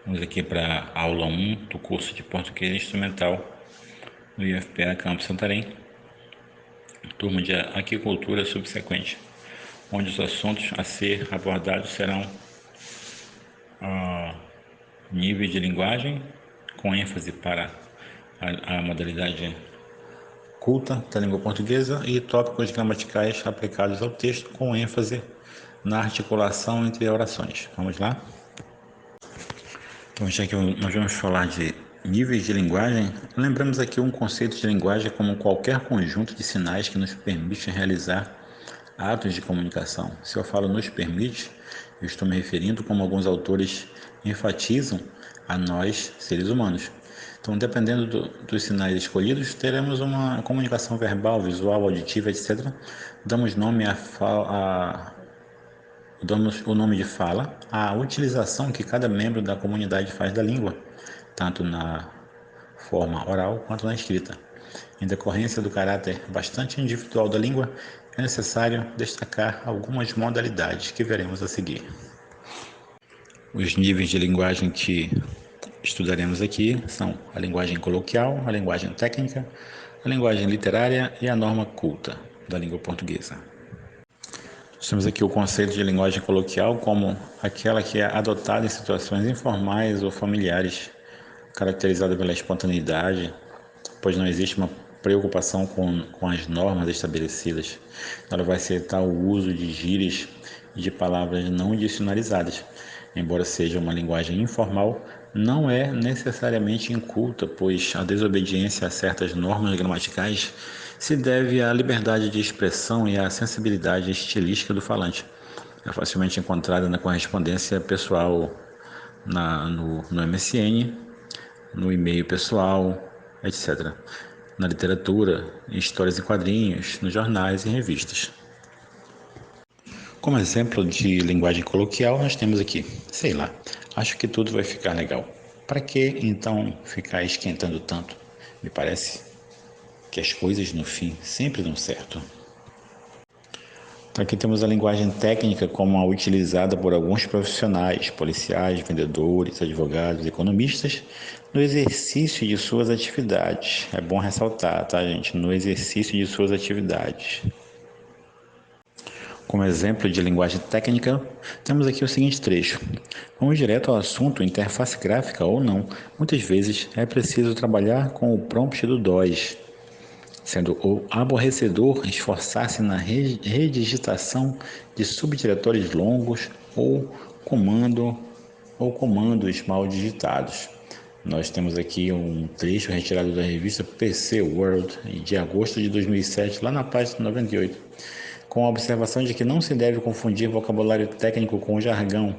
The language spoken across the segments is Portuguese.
Vamos aqui para a aula 1 do curso de Português Instrumental do IFPA Campus Santarém, turma de Aquicultura subsequente, onde os assuntos a ser abordados serão nível de linguagem, com ênfase para a modalidade culta da língua portuguesa, e tópicos gramaticais aplicados ao texto, com ênfase na articulação entre orações. Vamos lá? Então, já que nós vamos falar de níveis de linguagem, lembramos aqui um conceito de linguagem como qualquer conjunto de sinais que nos permite realizar atos de comunicação. Se eu falo nos permite, eu estou me referindo, como alguns autores enfatizam, a nós, seres humanos. Então, dependendo dos sinais escolhidos, teremos uma comunicação verbal, visual, auditiva, etc. Damos o nome de fala à utilização que cada membro da comunidade faz da língua, tanto na forma oral quanto na escrita. Em decorrência do caráter bastante individual da língua, é necessário destacar algumas modalidades que veremos a seguir. Os níveis de linguagem que estudaremos aqui são a linguagem coloquial, a linguagem técnica, a linguagem literária e a norma culta da língua portuguesa. Temos aqui o conceito de linguagem coloquial como aquela que é adotada em situações informais ou familiares, caracterizada pela espontaneidade, pois não existe uma preocupação com as normas estabelecidas. Ela vai aceitar o uso de gírias e de palavras não dicionarizadas. Embora seja uma linguagem informal, não é necessariamente inculta, pois a desobediência a certas normas gramaticais se deve à liberdade de expressão e à sensibilidade estilística do falante. É facilmente encontrada na correspondência pessoal no MSN, no e-mail pessoal, etc. Na literatura, em histórias em quadrinhos, nos jornais e revistas. Como exemplo de linguagem coloquial, nós temos aqui, sei lá, acho que tudo vai ficar legal. Para que então ficar esquentando tanto? Me parece que as coisas no fim sempre dão certo. Então, aqui temos a linguagem técnica como a utilizada por alguns profissionais, policiais, vendedores, advogados, economistas, no exercício de suas atividades. É bom ressaltar, tá, gente? No exercício de suas atividades. Como exemplo de linguagem técnica, temos aqui o seguinte trecho. Vamos direto ao assunto, interface gráfica ou não. Muitas vezes é preciso trabalhar com o prompt do DOS, sendo o aborrecedor esforçar-se na redigitação de subdiretórios longos ou comandos mal digitados. Nós temos aqui um trecho retirado da revista PC World de agosto de 2007, lá na página 98, com a observação de que não se deve confundir vocabulário técnico com jargão,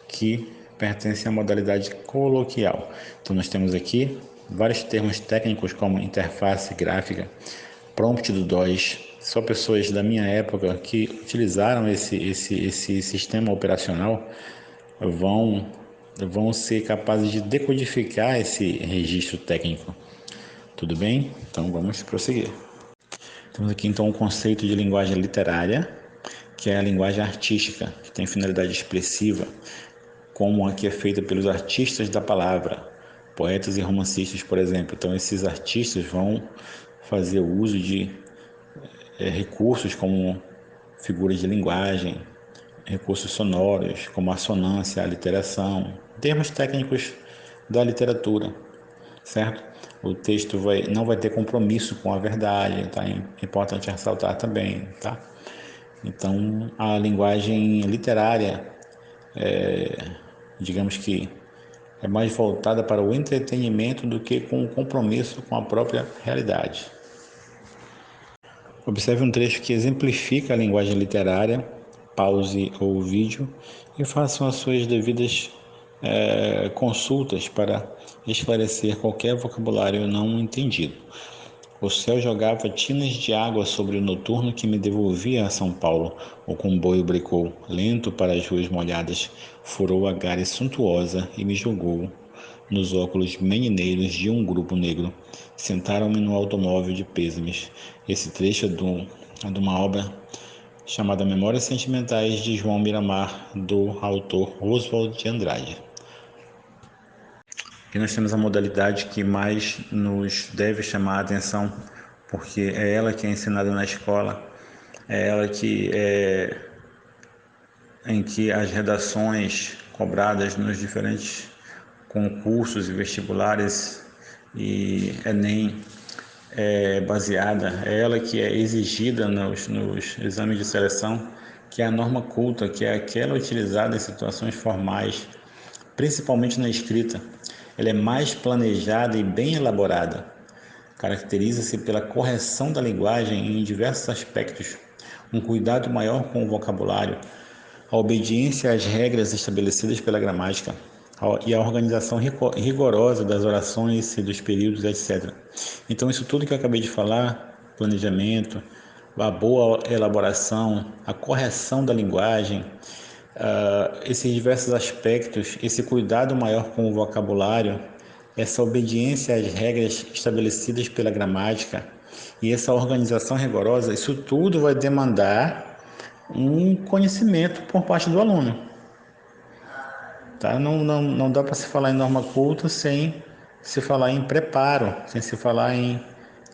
que pertence à modalidade coloquial. Então nós temos aqui vários termos técnicos como interface gráfica, prompt do DOS. Só pessoas da minha época que utilizaram esse sistema operacional vão ser capazes de decodificar esse registro técnico. Tudo bem? Então vamos prosseguir. Temos aqui então o conceito de linguagem literária, que é a linguagem artística, que tem finalidade expressiva, como a que é feita pelos artistas da palavra, poetas e romancistas, por exemplo. Então, esses artistas vão fazer uso de recursos como figuras de linguagem, recursos sonoros, como a assonância, a literação, termos técnicos da literatura, certo? O texto não vai ter compromisso com a verdade, tá? É importante ressaltar também, tá? Então, a linguagem literária digamos que é mais voltada para o entretenimento do que com o compromisso com a própria realidade. Observe um trecho que exemplifica a linguagem literária, pause o vídeo e façam as suas devidas consultas para esclarecer qualquer vocabulário não entendido. O céu jogava tinas de água sobre o noturno que me devolvia a São Paulo. O comboio brecou, lento para as ruas molhadas, furou a grade suntuosa e me jogou nos óculos menineiros de um grupo negro. Sentaram-me no automóvel de pêsames. Esse trecho é de uma obra chamada Memórias Sentimentais de João Miramar, do autor Oswald de Andrade. Aqui nós temos a modalidade que mais nos deve chamar a atenção, porque é ela que é ensinada na escola, é ela em que as redações cobradas nos diferentes concursos e vestibulares e Enem é ela que é exigida nos exames de seleção, que é a norma culta, que é aquela utilizada em situações formais, principalmente na escrita. Ela é mais planejada e bem elaborada. Caracteriza-se pela correção da linguagem em diversos aspectos, um cuidado maior com o vocabulário, a obediência às regras estabelecidas pela gramática e a organização rigorosa das orações e dos períodos, etc. Então, isso tudo que eu acabei de falar, planejamento, a boa elaboração, a correção da linguagem, esses diversos aspectos, esse cuidado maior com o vocabulário, essa obediência às regras estabelecidas pela gramática e essa organização rigorosa, isso tudo vai demandar um conhecimento por parte do aluno. Tá? Não dá para se falar em norma culta sem se falar em preparo, sem se falar em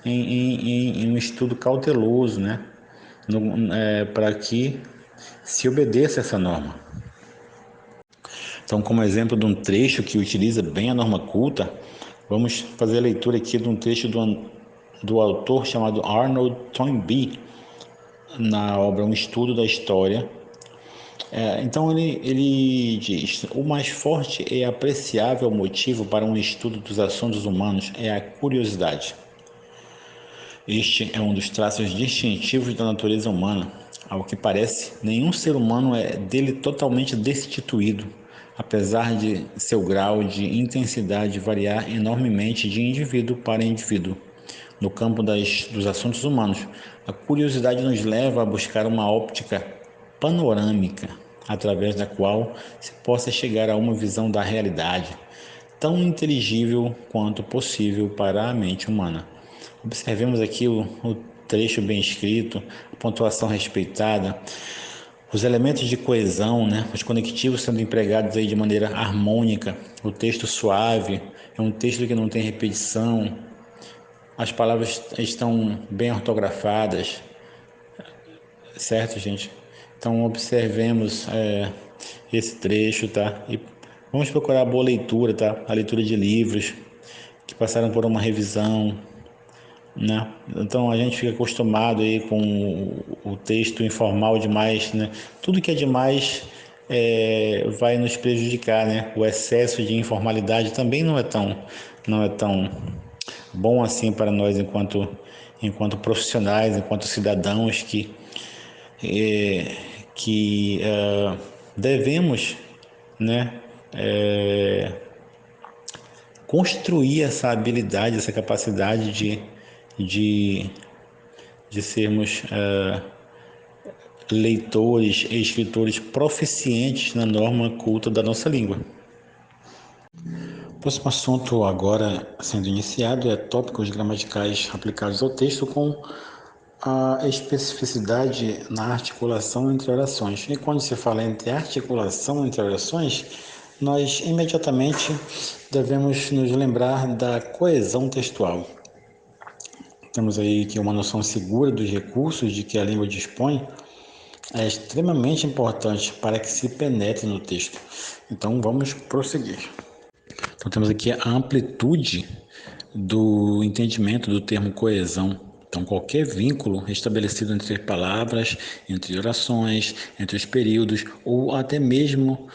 um estudo cauteloso, né? Para que se obedeça essa norma. Então, como exemplo de um trecho que utiliza bem a norma culta, vamos fazer a leitura aqui de um trecho do autor chamado Arnold Toynbee, na obra Um Estudo da História. Então ele diz: o mais forte e apreciável motivo para um estudo dos assuntos humanos é a curiosidade. Este é um dos traços distintivos da natureza humana. Ao que parece, nenhum ser humano é dele totalmente destituído, apesar de seu grau de intensidade variar enormemente de indivíduo para indivíduo. No campo dos assuntos humanos, a curiosidade nos leva a buscar uma óptica panorâmica, através da qual se possa chegar a uma visão da realidade, tão inteligível quanto possível para a mente humana. Observemos aqui o trecho bem escrito, a pontuação respeitada, os elementos de coesão, né? Os conectivos sendo empregados aí de maneira harmônica, o texto suave, é um texto que não tem repetição, as palavras estão bem ortografadas, certo, gente? Então observemos esse trecho, tá? E vamos procurar a boa leitura, tá? A leitura de livros que passaram por uma revisão, né? Então a gente fica acostumado aí com o texto informal demais, né? Tudo que é demais vai nos prejudicar, né? O excesso de informalidade também não é tão bom assim para nós enquanto profissionais, enquanto cidadãos que devemos, né, construir essa habilidade, essa capacidade de, de sermos leitores e escritores proficientes na norma culta da nossa língua. O próximo assunto agora sendo iniciado é tópicos gramaticais aplicados ao texto com a especificidade na articulação entre orações. E quando se fala entre articulação entre orações, nós imediatamente devemos nos lembrar da coesão textual. Temos aí que uma noção segura dos recursos de que a língua dispõe é extremamente importante para que se penetre no texto. Então vamos prosseguir. Então temos aqui a amplitude do entendimento do termo coesão. Então qualquer vínculo estabelecido entre palavras, entre orações, entre os períodos ou até mesmo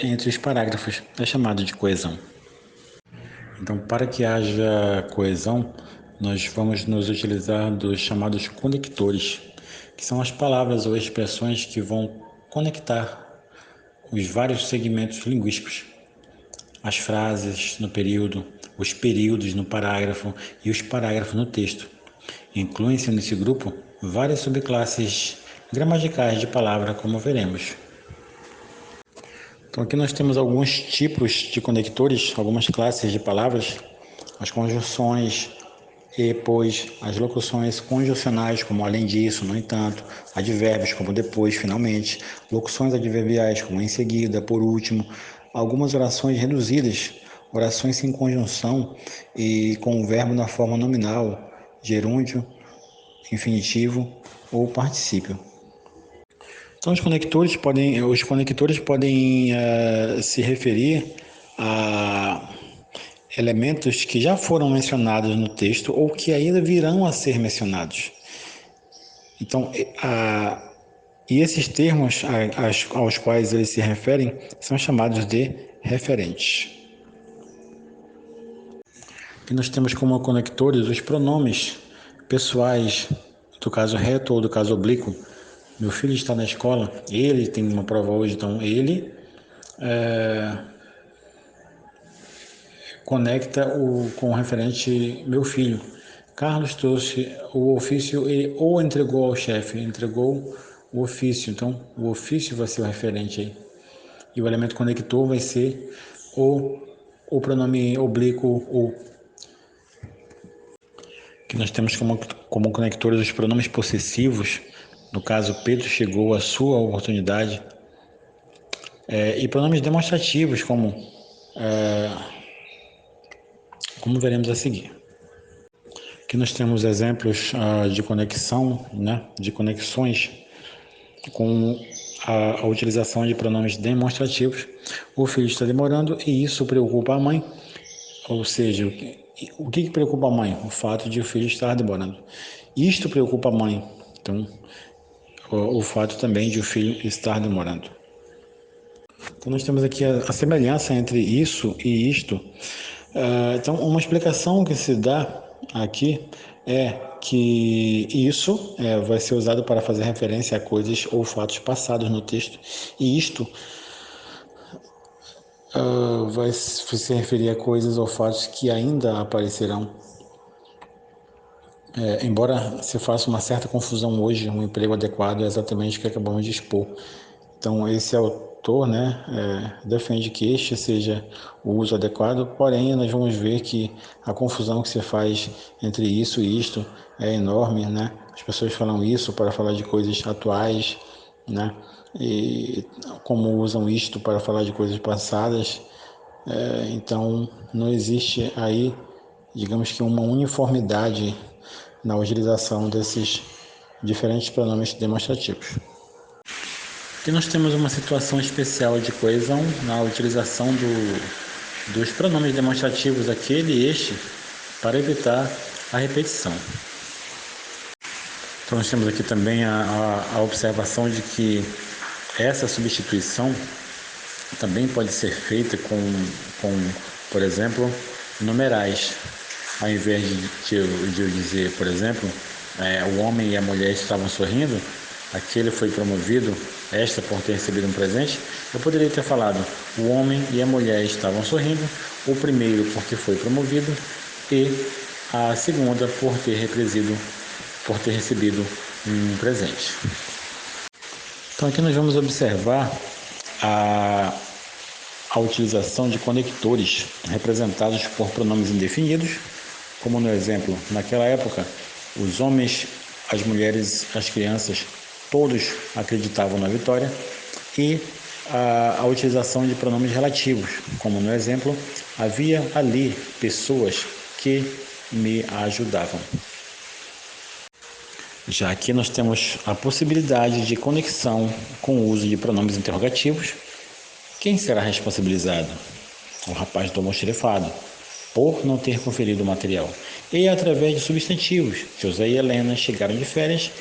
entre os parágrafos é chamado de coesão. Então para que haja coesão, nós vamos nos utilizar dos chamados conectores, que são as palavras ou expressões que vão conectar os vários segmentos linguísticos, as frases no período, os períodos no parágrafo e os parágrafos no texto. Incluem-se nesse grupo várias subclasses gramaticais de palavra, como veremos. Então aqui nós temos alguns tipos de conectores, algumas classes de palavras, as conjunções, e, pois, as locuções conjuncionais, como além disso, no entanto, advérbios, como depois, finalmente, locuções adverbiais, como em seguida, por último, algumas orações reduzidas, orações sem conjunção e com o verbo na forma nominal, gerúndio, infinitivo ou particípio. Então, os conectores podem se referir a elementos que já foram mencionados no texto ou que ainda virão a ser mencionados. Então, e esses termos aos quais eles se referem são chamados de referentes. Aqui nós temos como conectores os pronomes pessoais, do caso reto ou do caso oblíquo. Meu filho está na escola, ele tem uma prova hoje, então ele conecta com o referente meu filho. Carlos trouxe o ofício ou entregou ao chefe, entregou o ofício, então o ofício vai ser o referente aí. E o elemento conector vai ser o pronome oblíquo ou. Que nós temos como conectores os pronomes possessivos. No caso, Pedro chegou à sua oportunidade. E pronomes demonstrativos, como veremos a seguir. Aqui nós temos exemplos de conexão, né, de conexões com a utilização de pronomes demonstrativos. O filho está demorando e isso preocupa a mãe. Ou seja, o que preocupa a mãe? O fato de o filho estar demorando. Isto preocupa a mãe. Então, o fato também de o filho estar demorando. Então, nós temos aqui a semelhança entre isso e isto. Então, uma explicação que se dá aqui é que isso vai ser usado para fazer referência a coisas ou fatos passados no texto, e isto vai se referir a coisas ou fatos que ainda aparecerão. Embora se faça uma certa confusão hoje, um emprego adequado é exatamente o que acabamos de expor. Então, esse autor, defende que este seja o uso adequado, porém, nós vamos ver que a confusão que se faz entre isso e isto é enorme, né? As pessoas falam isso para falar de coisas atuais, né? E como usam isto para falar de coisas passadas. Então, não existe aí, digamos que uma uniformidade na utilização desses diferentes pronomes demonstrativos. Aqui nós temos uma situação especial de coesão na utilização dos pronomes demonstrativos aquele e este para evitar a repetição. Então nós temos aqui também a observação de que essa substituição também pode ser feita com por exemplo, numerais. Ao invés de eu dizer, por exemplo, o homem e a mulher estavam sorrindo, aquele foi promovido, esta por ter recebido um presente, eu poderia ter falado, o homem e a mulher estavam sorrindo, o primeiro porque foi promovido e a segunda por ter recebido um presente. Então aqui nós vamos observar a utilização de conectores representados por pronomes indefinidos, como no exemplo, naquela época, os homens, as mulheres, as crianças, todos acreditavam na vitória, e a utilização de pronomes relativos, como no exemplo, havia ali pessoas que me ajudavam. Já aqui nós temos a possibilidade de conexão com o uso de pronomes interrogativos. Quem será responsabilizado? O rapaz do almoxerifado, por não ter conferido o material. E através de substantivos, José e Helena chegaram de férias,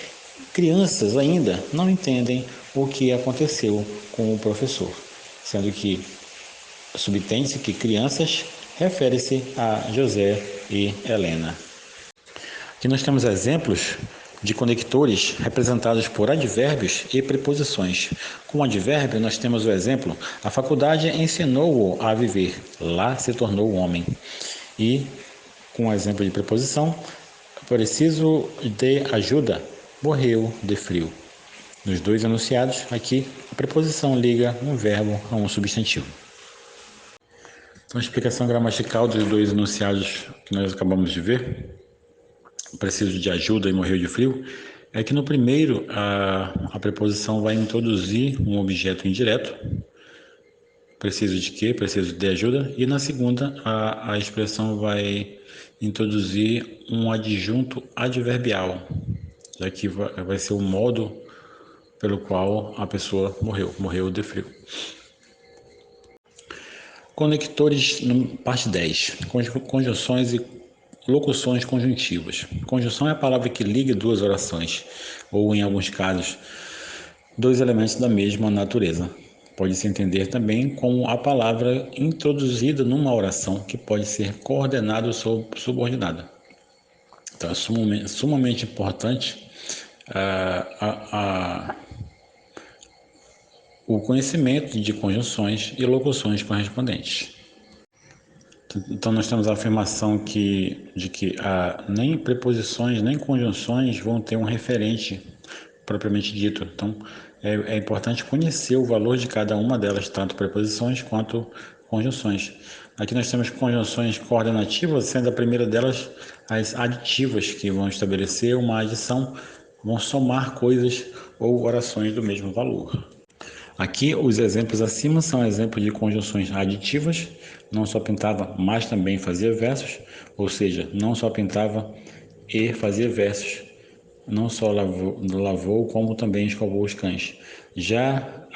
crianças ainda não entendem o que aconteceu com o professor, sendo que subtende-se que crianças refere-se a José e Helena. Aqui nós temos exemplos de conectores representados por advérbios e preposições. Com advérbio, nós temos o exemplo: a faculdade ensinou-o a viver, lá se tornou homem. E com o exemplo de preposição, preciso de ajuda, morreu de frio. Nos dois enunciados, aqui, a preposição liga um verbo a um substantivo. Então, a explicação gramatical dos dois enunciados que nós acabamos de ver, preciso de ajuda e morreu de frio, é que no primeiro a preposição vai introduzir um objeto indireto preciso de quê? Preciso de ajuda. E na segunda, a expressão vai introduzir um adjunto adverbial, já que vai ser o modo pelo qual a pessoa morreu de frio. Conectores, parte 10. Conjunções e locuções conjuntivas. Conjunção é a palavra que liga duas orações, ou em alguns casos, dois elementos da mesma natureza. Pode-se entender também como a palavra introduzida numa oração que pode ser coordenada ou subordinada. Então é sumamente importante o conhecimento de conjunções e locuções correspondentes. Então nós temos a afirmação de que nem preposições nem conjunções vão ter um referente propriamente dito. Então é importante conhecer o valor de cada uma delas, tanto preposições quanto conjunções. Aqui nós temos conjunções coordenativas, sendo a primeira delas as aditivas, que vão estabelecer uma adição, vão somar coisas ou orações do mesmo valor. Aqui, os exemplos acima são exemplos de conjunções aditivas, não só pintava, mas também fazia versos, ou seja, não só pintava e fazia versos, não só lavou como também escovou os cães. Já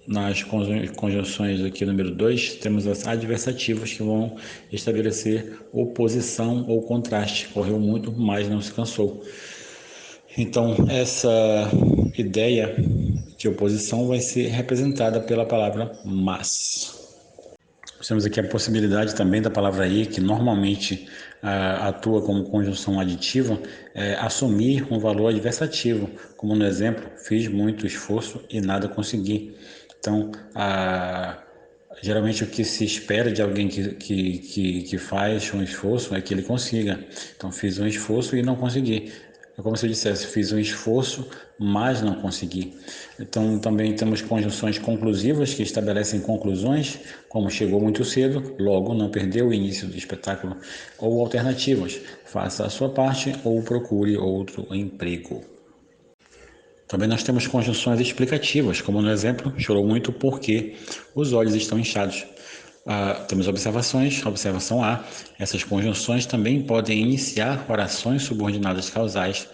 nas conjunções aqui número 2, temos as adversativas que vão estabelecer oposição ou contraste. Correu muito, mas não se cansou. Então, essa ideia de oposição vai ser representada pela palavra mas. Temos aqui a possibilidade também da palavra e, que normalmente atua como conjunção aditiva, assumir um valor adversativo, como no exemplo, fiz muito esforço e nada consegui. Então, geralmente o que se espera de alguém que faz um esforço é que ele consiga. Então, fiz um esforço e não consegui. É como se eu dissesse, fiz um esforço, mas não consegui. Então, também temos conjunções conclusivas que estabelecem conclusões, como chegou muito cedo, logo não perdeu o início do espetáculo, ou alternativas, faça a sua parte ou procure outro emprego. Também nós temos conjunções explicativas, como no exemplo, chorou muito porque os olhos estão inchados. Temos observações, observação A. Essas conjunções também podem iniciar orações subordinadas causais,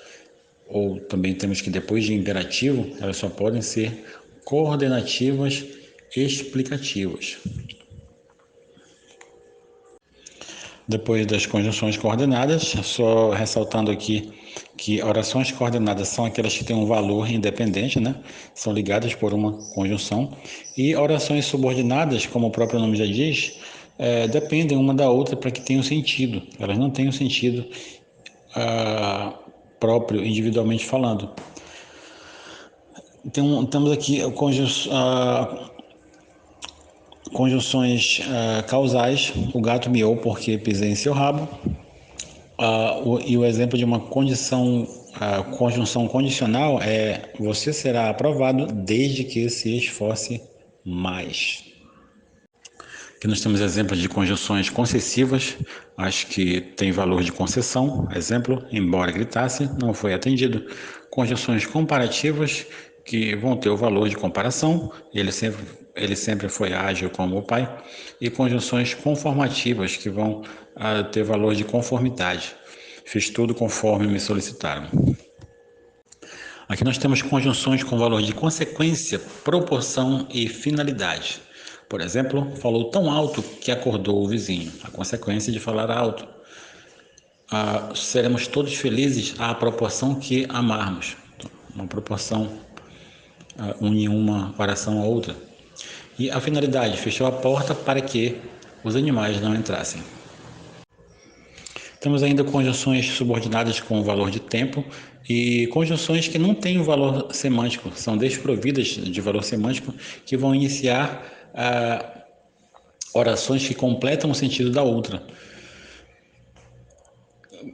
ou também temos que depois de imperativo, elas só podem ser coordenativas explicativas. Depois das conjunções coordenadas, só ressaltando aqui que orações coordenadas são aquelas que têm um valor independente, né? São ligadas por uma conjunção. E orações subordinadas, como o próprio nome já diz, dependem uma da outra para que tenham sentido. Elas não têm um sentido próprio, individualmente falando. Então, temos aqui conjunções causais. O gato miou porque pisei em seu rabo. E o exemplo de uma conjunção condicional é: você será aprovado desde que se esforce mais. Aqui nós temos exemplos de conjunções concessivas, as que têm valor de concessão. Exemplo, embora gritasse, não foi atendido. Conjunções comparativas, que vão ter o valor de comparação, ele sempre foi ágil como o pai. E conjunções conformativas, que vão ter valor de conformidade. Fiz tudo conforme me solicitaram. Aqui nós temos conjunções com valor de consequência, proporção e finalidade. Por exemplo, falou tão alto que acordou o vizinho. A consequência de falar alto. Seremos todos felizes à proporção que amarmos. Uma proporção une uma oração a outra. E a finalidade, fechou a porta para que os animais não entrassem. Temos ainda conjunções subordinadas com valor de tempo e conjunções que não têm um valor semântico, são desprovidas de valor semântico, que vão iniciar orações que completam o sentido da outra.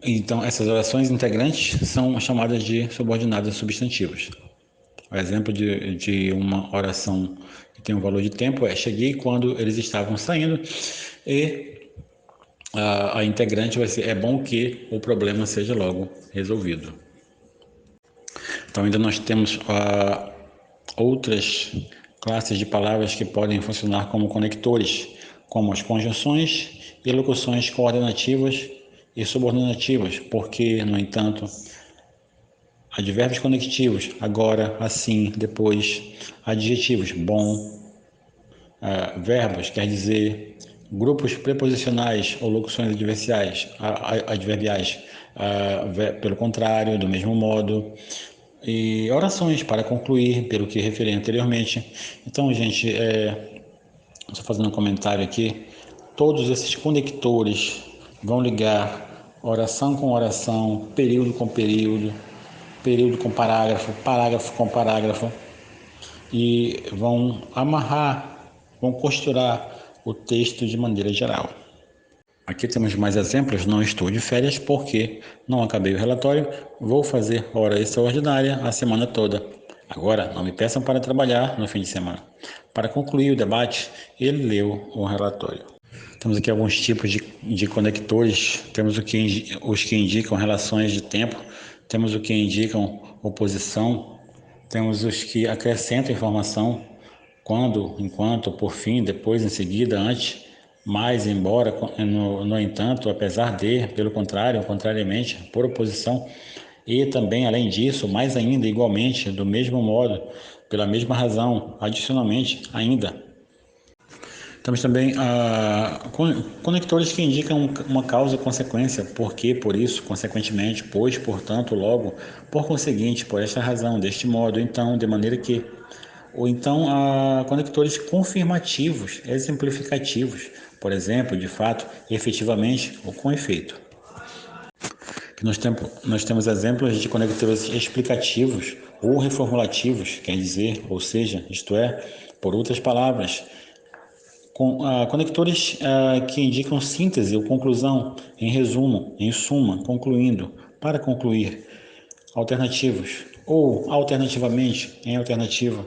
Então, essas orações integrantes são chamadas de subordinadas substantivas. O exemplo de uma oração que tem um valor de tempo é: cheguei quando eles estavam saindo, e a integrante vai ser: é bom que o problema seja logo resolvido. Então ainda nós temos outras classes de palavras que podem funcionar como conectores, como as conjunções e locuções coordenativas e subordinativas, porque, no entanto, advérbios conectivos, agora, assim, depois, adjetivos, bom, verbos, quer dizer, grupos preposicionais ou locuções adverbiais, pelo contrário, do mesmo modo, e orações para concluir, pelo que referi anteriormente. Então, gente, só fazendo um comentário aqui, todos esses conectores vão ligar oração com oração, período com período, período com parágrafo, parágrafo com parágrafo, e vão amarrar, vão costurar o texto de maneira geral. Aqui temos mais exemplos, não estou de férias porque não acabei o relatório, vou fazer hora extraordinária a semana toda. Agora, não me peçam para trabalhar no fim de semana. Para concluir o debate, ele leu o relatório. Temos aqui alguns tipos de conectores, temos os que indicam relações de tempo, temos o que indicam oposição, temos os que acrescentam informação, quando, enquanto, por fim, depois, em seguida, antes, mais, embora, no entanto, apesar de, pelo contrário, contrariamente, por oposição, e também, além disso, mais ainda, igualmente, do mesmo modo, pela mesma razão, adicionalmente, ainda. Temos também conectores que indicam uma causa e consequência, porque, por isso, consequentemente, pois, portanto, logo, por conseguinte, por esta razão, deste modo, então, de maneira que. Ou então, conectores confirmativos, exemplificativos, por exemplo, de fato, efetivamente ou com efeito. Nós temos exemplos de conectores explicativos ou reformulativos, quer dizer, ou seja, isto é, por outras palavras, conectores que indicam síntese ou conclusão, em resumo, em suma, concluindo, para concluir, alternativos, ou alternativamente, em alternativa.